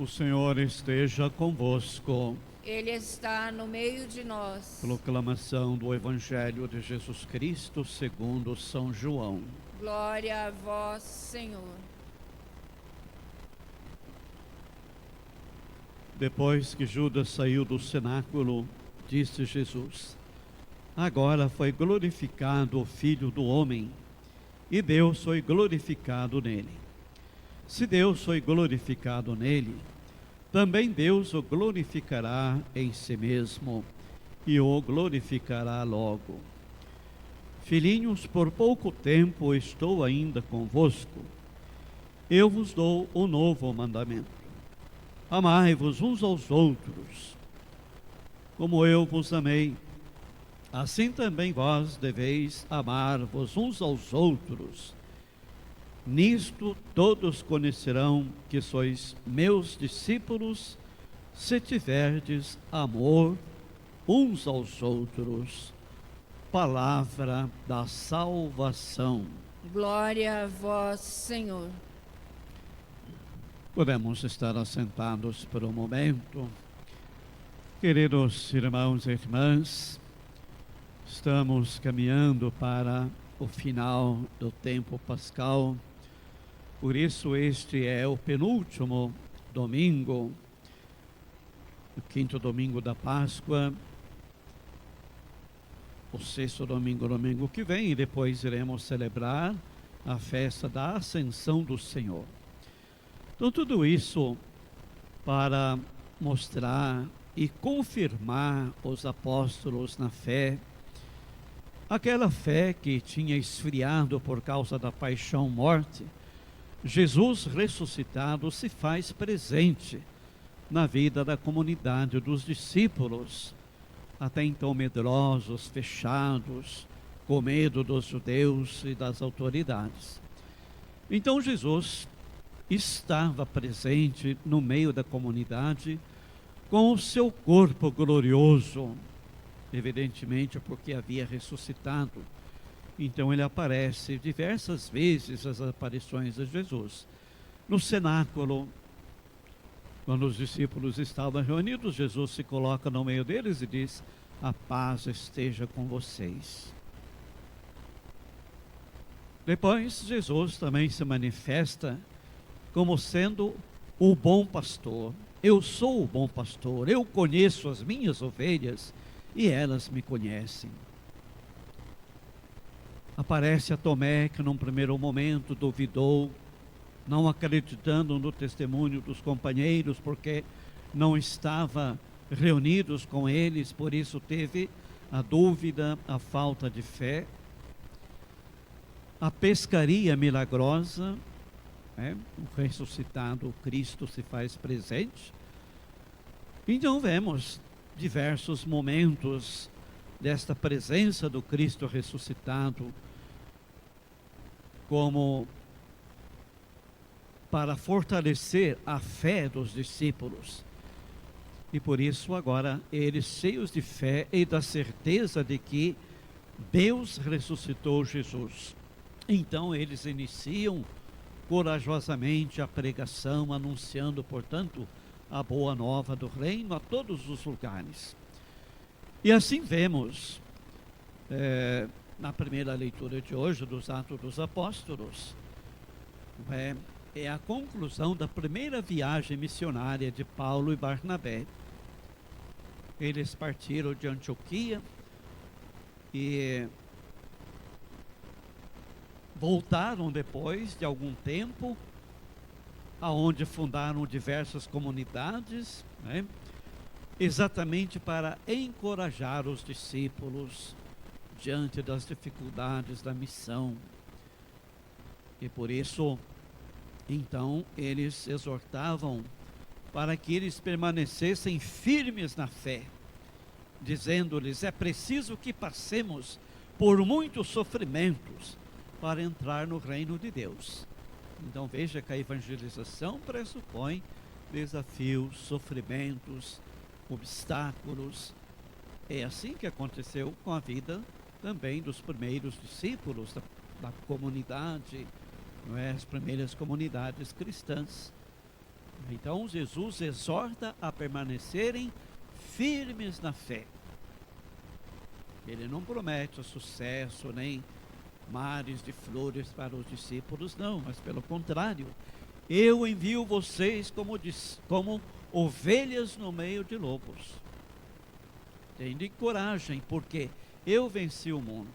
O Senhor esteja convosco. Ele está no meio de nós. Proclamação do Evangelho de Jesus Cristo segundo São João. Glória a vós, Senhor. Depois que Judas saiu do cenáculo, disse Jesus: Agora foi glorificado o Filho do Homem, e Deus foi glorificado nele. Se Deus foi glorificado nele, também Deus o glorificará em si mesmo, e o glorificará logo. Filhinhos, por pouco tempo estou ainda convosco. Eu vos dou um novo mandamento: amai-vos uns aos outros. Como eu vos amei, assim também vós deveis amar-vos uns aos outros. Nisto todos conhecerão que sois meus discípulos, se tiverdes amor uns aos outros. Palavra da salvação. Glória a vós, Senhor. Podemos estar assentados por um momento. Queridos irmãos e irmãs, estamos caminhando para o final do tempo pascal. Por isso este é o penúltimo domingo, o quinto domingo da Páscoa, o sexto domingo, domingo que vem, e depois iremos celebrar a festa da Ascensão do Senhor. Então tudo isso para mostrar e confirmar os apóstolos na fé, aquela fé que tinha esfriado por causa da paixão-morte. Jesus ressuscitado se faz presente na vida da comunidade dos discípulos, até então medrosos, fechados, com medo dos judeus e das autoridades. Então Jesus estava presente no meio da comunidade com o seu corpo glorioso, evidentemente porque havia ressuscitado. Então ele aparece diversas vezes, as aparições de Jesus. No cenáculo, quando os discípulos estavam reunidos, Jesus se coloca no meio deles e diz: a paz esteja com vocês. Depois Jesus também se manifesta como sendo o bom pastor. Eu sou o bom pastor, eu conheço as minhas ovelhas e elas me conhecem. Aparece a Tomé, que num primeiro momento duvidou, não acreditando no testemunho dos companheiros, porque não estava reunidos com eles, por isso teve a dúvida, a falta de fé. A pescaria milagrosa, o ressuscitado Cristo se faz presente. Então vemos diversos momentos desta presença do Cristo ressuscitado, como para fortalecer a fé dos discípulos. E por isso agora eles, cheios de fé e da certeza de que Deus ressuscitou Jesus, então eles iniciam corajosamente a pregação, anunciando, portanto, a boa nova do reino a todos os lugares. E assim vemos, na primeira leitura de hoje dos Atos dos Apóstolos, é a conclusão da primeira viagem missionária de Paulo e Barnabé. Eles partiram de Antioquia e voltaram depois de algum tempo, aonde fundaram diversas comunidades, exatamente para encorajar os discípulos diante das dificuldades da missão. E por isso, então, eles exortavam para que eles permanecessem firmes na fé, dizendo-lhes: é preciso que passemos por muitos sofrimentos para entrar no reino de Deus. Então veja que a evangelização pressupõe desafios, sofrimentos, obstáculos. É assim que aconteceu com a vida também dos primeiros discípulos da comunidade, as primeiras comunidades cristãs. Então Jesus exorta a permanecerem firmes na fé. Ele não promete sucesso nem mares de flores para os discípulos, não, mas pelo contrário, eu envio vocês como ovelhas no meio de lobos. Tenham coragem, porque eu venci o mundo.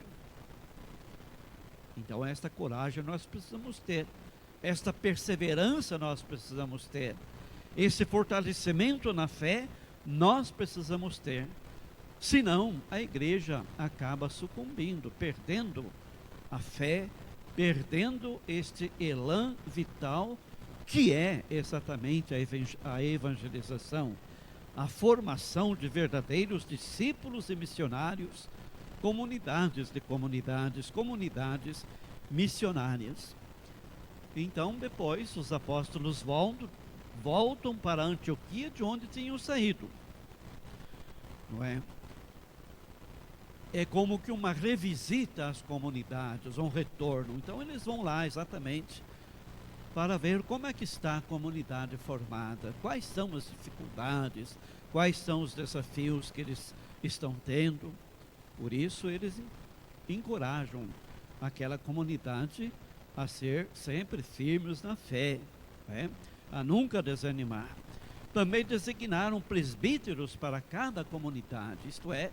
Então esta coragem nós precisamos ter, esta perseverança nós precisamos ter, esse fortalecimento na fé nós precisamos ter. Senão a igreja acaba sucumbindo, perdendo a fé, perdendo este elan vital que é exatamente a evangelização, a formação de verdadeiros discípulos e missionários, comunidades missionárias. Então depois os apóstolos voltam para Antioquia, de onde tinham saído, não é? É como que uma revisita às comunidades, um retorno. Então eles vão lá exatamente para ver como é que está a comunidade formada, quais são as dificuldades, quais são os desafios que eles estão tendo. Por isso eles encorajam aquela comunidade a ser sempre firmes na fé, né? A nunca desanimar. Também designaram presbíteros para cada comunidade, isto é,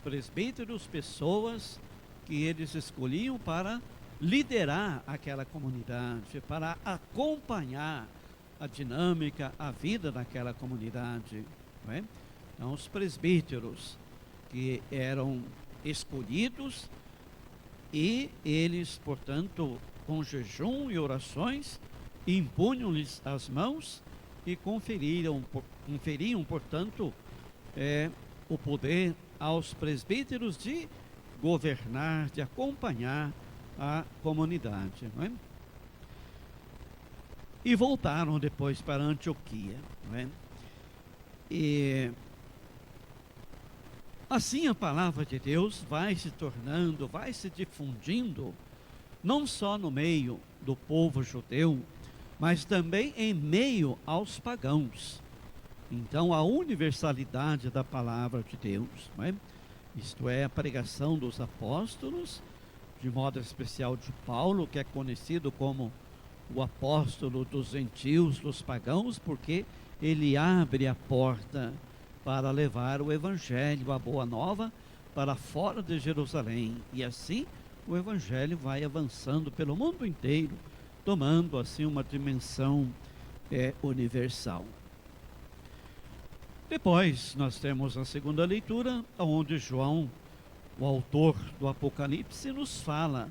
presbíteros, pessoas que eles escolhiam para liderar aquela comunidade, para acompanhar a dinâmica, a vida daquela comunidade, não é? Então, os presbíteros que eram escolhidos e eles, portanto, com jejum e orações, impunham-lhes as mãos e conferiam, portanto, o poder aos presbíteros de governar, de acompanhar a comunidade, não é? E voltaram depois para Antioquia, não é? E assim a palavra de Deus vai se tornando, vai se difundindo, não só no meio do povo judeu, mas também em meio aos pagãos. Então, a universalidade da palavra de Deus, não é? Isto é, a pregação dos apóstolos, de modo especial de Paulo, que é conhecido como o apóstolo dos gentios, dos pagãos, porque ele abre a porta para levar o evangelho, a boa nova, para fora de Jerusalém. E assim o evangelho vai avançando pelo mundo inteiro, tomando assim uma dimensão universal. Depois nós temos a segunda leitura, onde João, o autor do Apocalipse, nos fala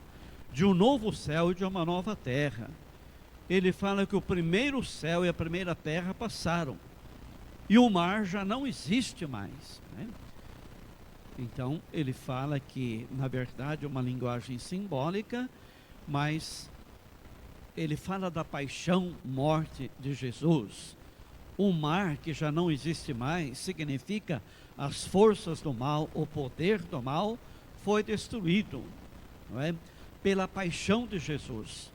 de um novo céu e de uma nova terra. Ele fala que o primeiro céu e a primeira terra passaram e o mar já não existe mais, né? Então ele fala que, na verdade, é uma linguagem simbólica, mas ele fala da paixão, morte de Jesus. O mar que já não existe mais significa as forças do mal, o poder do mal foi destruído, não é? Pela paixão de Jesus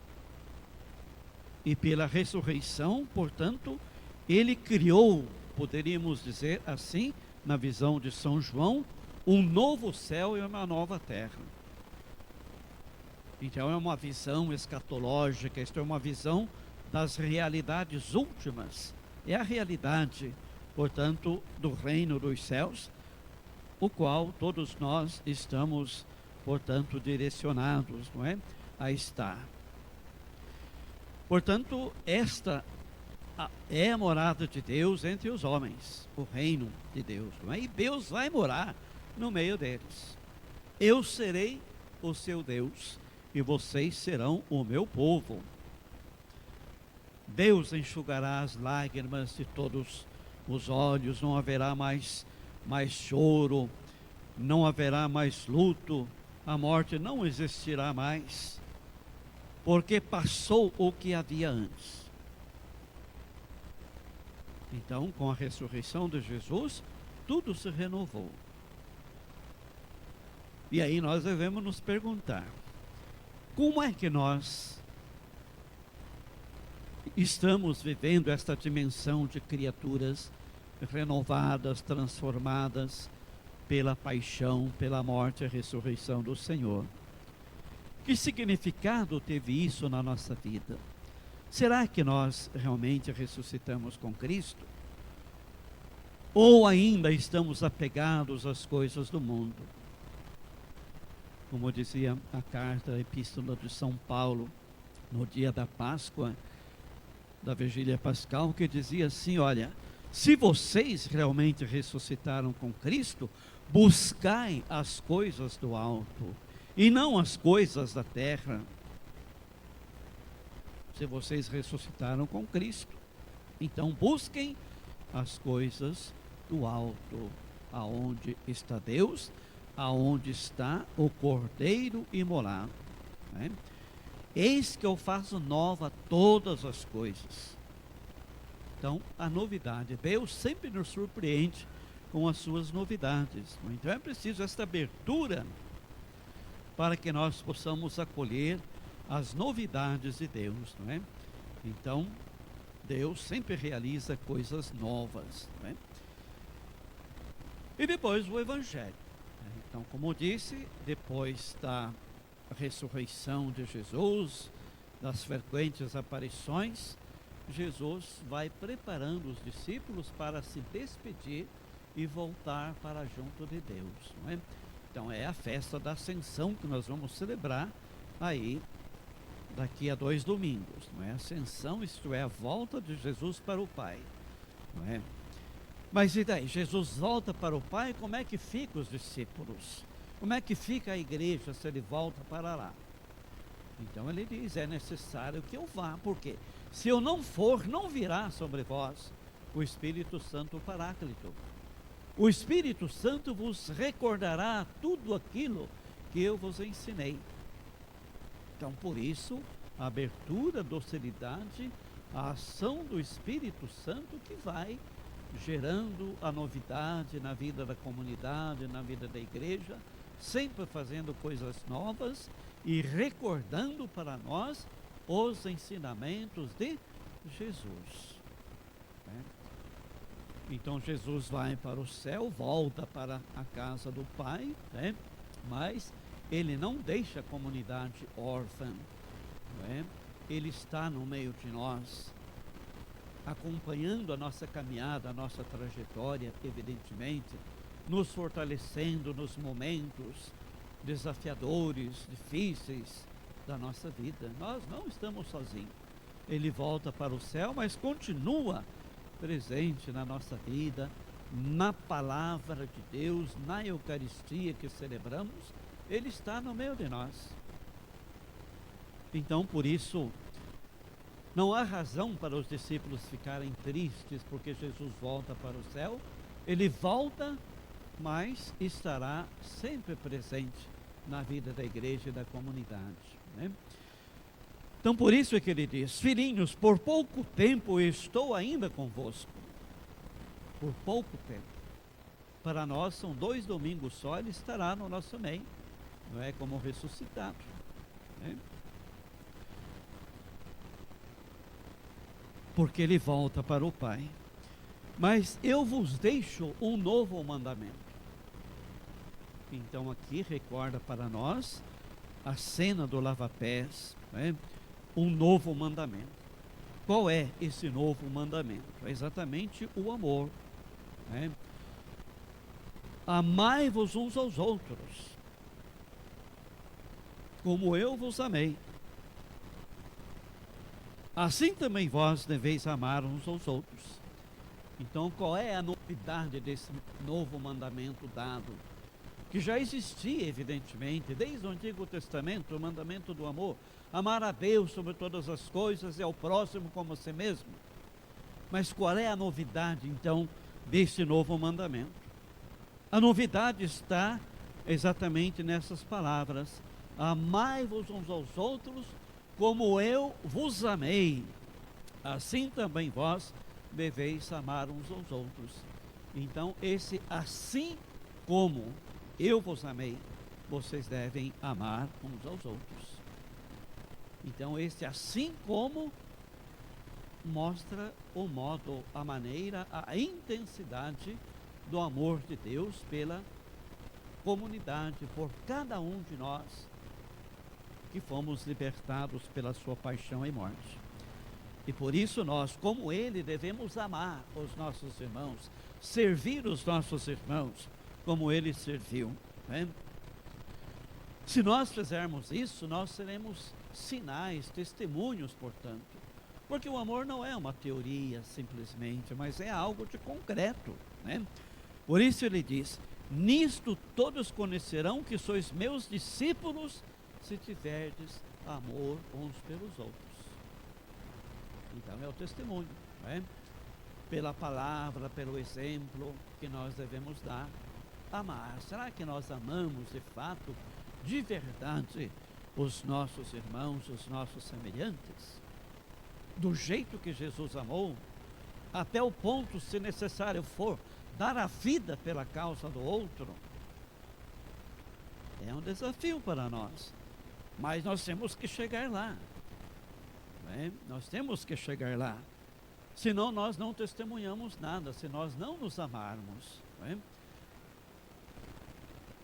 e pela ressurreição. Portanto, ele criou, poderíamos dizer assim, na visão de São João, um novo céu e uma nova terra. Então é uma visão escatológica, isto é uma visão das realidades últimas. É a realidade, portanto, do reino dos céus, o qual todos nós estamos, portanto, direcionados, não é? A estar. Portanto, esta é a morada de Deus entre os homens, o reino de Deus, não é? E Deus vai morar no meio deles. Eu serei o seu Deus e vocês serão o meu povo. Deus enxugará as lágrimas de todos os olhos, não haverá mais choro, não haverá mais luto, a morte não existirá mais, porque passou o que havia antes. Então, com a ressurreição de Jesus, tudo se renovou. E aí nós devemos nos perguntar, como é que nós estamos vivendo esta dimensão de criaturas renovadas, transformadas pela paixão, pela morte e ressurreição do Senhor. Que significado teve isso na nossa vida? Será que nós realmente ressuscitamos com Cristo? Ou ainda estamos apegados às coisas do mundo? Como dizia a carta, a epístola de São Paulo, no dia da Páscoa, da vigília pascal, que dizia assim: olha, se vocês realmente ressuscitaram com Cristo, buscai as coisas do alto, e não as coisas da terra. Se vocês ressuscitaram com Cristo, então busquem as coisas do alto, aonde está Deus, aonde está o Cordeiro imolado, né? Eis que eu faço nova todas as coisas. Então, a novidade, Deus sempre nos surpreende com as suas novidades. Então é preciso esta abertura para que nós possamos acolher as novidades de Deus, não é? Então, Deus sempre realiza coisas novas, não é? E depois o Evangelho. Então, como eu disse, depois da ressurreição de Jesus, das frequentes aparições, Jesus vai preparando os discípulos para se despedir e voltar para junto de Deus, não é? Então é a festa da Ascensão que nós vamos celebrar aí daqui a 2 domingos, não é? A Ascensão, isto é, a volta de Jesus para o Pai, não é? Mas e daí? Jesus volta para o Pai, como é que ficam os discípulos? Como é que fica a igreja se ele volta para lá? Então ele diz, é necessário que eu vá, porque se eu não for, não virá sobre vós o Espírito Santo, o Paráclito. O Espírito Santo vos recordará tudo aquilo que eu vos ensinei. Então, por isso, a abertura, a docilidade, a ação do Espírito Santo que vai gerando a novidade na vida da comunidade, na vida da igreja, sempre fazendo coisas novas e recordando para nós os ensinamentos de Jesus, né? Então Jesus vai para o céu, volta para a casa do Pai, né? Mas ele não deixa a comunidade órfã, né? Ele está no meio de nós, acompanhando a nossa caminhada, a nossa trajetória, evidentemente, nos fortalecendo nos momentos desafiadores, difíceis da nossa vida. Nós não estamos sozinhos. Ele volta para o céu, mas continua presente na nossa vida, na palavra de Deus, na Eucaristia que celebramos. Ele está no meio de nós. Então, por isso, não há razão para os discípulos ficarem tristes porque Jesus volta para o céu. Ele volta, mas estará sempre presente na vida da igreja e da comunidade, né? Então, por isso é que ele diz: filhinhos, por pouco tempo eu estou ainda convosco. Por pouco tempo. Para nós são 2 domingos só, ele estará no nosso meio, não é, como ressuscitado, né? Porque ele volta para o Pai. Mas eu vos deixo um novo mandamento. Então aqui recorda para nós a cena do lava-pés, né? Um novo mandamento. Qual é esse novo mandamento? É exatamente o amor, né? Amai-vos uns aos outros, como eu vos amei. Assim também vós deveis amar uns aos outros. Então, qual é a novidade desse novo mandamento dado? Que já existia, evidentemente, desde o Antigo Testamento, o mandamento do amor. Amar a Deus sobre todas as coisas e ao próximo como a si mesmo. Mas qual é a novidade, então, desse novo mandamento? A novidade está exatamente nessas palavras: amai-vos uns aos outros como eu vos amei, assim também vós deveis amar uns aos outros. Então, esse assim como eu vos amei, vocês devem amar uns aos outros. Então, esse assim como mostra o modo, a maneira, a intensidade do amor de Deus pela comunidade, por cada um de nós que fomos libertados pela sua paixão e morte. E por isso nós, como Ele, devemos amar os nossos irmãos, servir os nossos irmãos como Ele serviu, né? Se nós fizermos isso, nós seremos sinais, testemunhos, portanto. Porque o amor não é uma teoria simplesmente, mas é algo de concreto, né? Por isso ele diz: nisto todos conhecerão que sois meus discípulos, se tiverdes amor uns pelos outros. Então é o testemunho, né? Pela palavra, pelo exemplo que nós devemos dar. Amar. Será que nós amamos de fato, de verdade, os nossos irmãos, os nossos semelhantes? Do jeito que Jesus amou, até o ponto, se necessário for, dar a vida pela causa do outro? É um desafio para nós, mas nós temos que chegar lá, né? Nós temos que chegar lá, senão nós não testemunhamos nada, se nós não nos amarmos, né?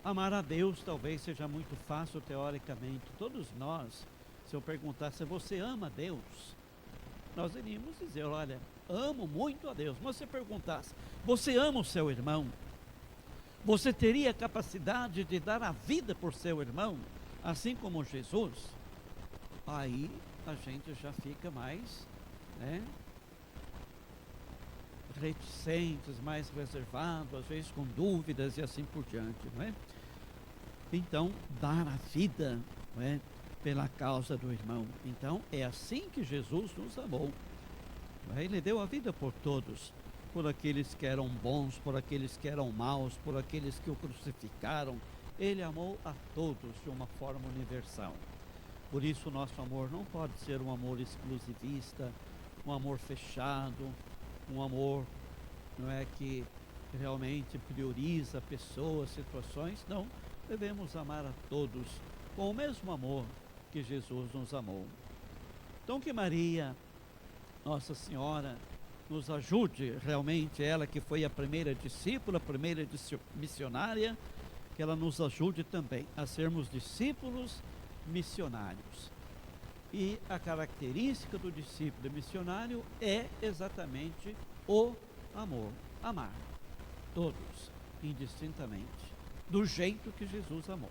Amar a Deus talvez seja muito fácil teoricamente. Todos nós, se eu perguntasse: você ama a Deus? Nós iríamos dizer: olha, amo muito a Deus. Mas se eu perguntasse: você ama o seu irmão? Você teria capacidade de dar a vida por seu irmão, assim como Jesus? Aí a gente já fica mais, né, reticentes, mais reservados, às vezes com dúvidas e assim por diante, não é? Então, dar a vida, não é, pela causa do irmão. Então, é assim que Jesus nos amou. Ele deu a vida por todos, por aqueles que eram bons, por aqueles que eram maus, por aqueles que o crucificaram. Ele amou a todos de uma forma universal. Por isso o nosso amor não pode ser um amor exclusivista, um amor fechado, um amor, não é, que realmente prioriza pessoas, situações. Não, devemos amar a todos com o mesmo amor que Jesus nos amou. Então que Maria, Nossa Senhora, nos ajude realmente, ela que foi a primeira discípula, a primeira missionária, que ela nos ajude também a sermos discípulos missionários. E a característica do discípulo missionário é exatamente o amor. Amar todos, indistintamente, do jeito que Jesus amou.